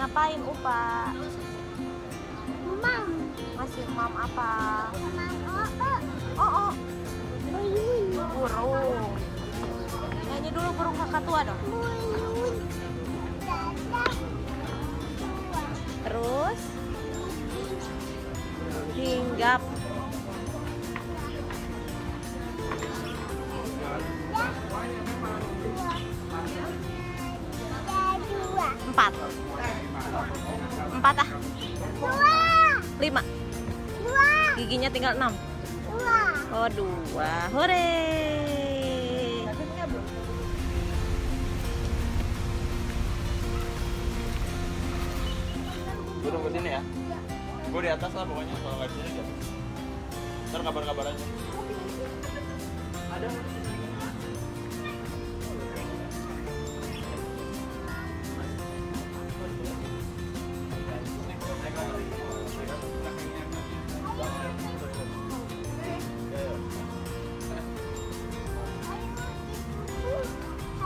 ngapain, Upa? Mam. Masih mam apa? Oh, Oh, burung. Nyanyi dulu burung kakak tua dong. Terus hinggap. Empat. Empat ah. Lima. Giginya tinggal 6. Oh, 2. Hore. Gue tunggu sini ya. Gue di atas lah pokoknya, kalau nggak di sini aja. Ntar kabar-kabar aja. Ada.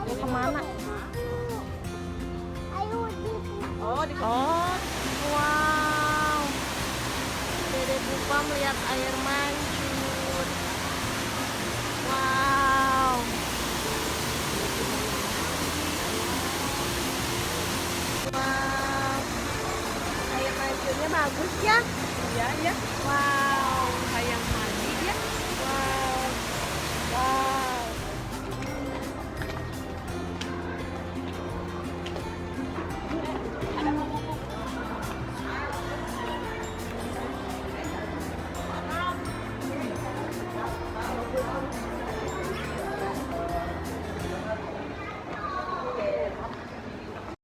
Mau kemana? Oh, wow. Dede Pupa melihat air mancur. Wow. Wow. Air mancurnya bagus ya? iya. Wow.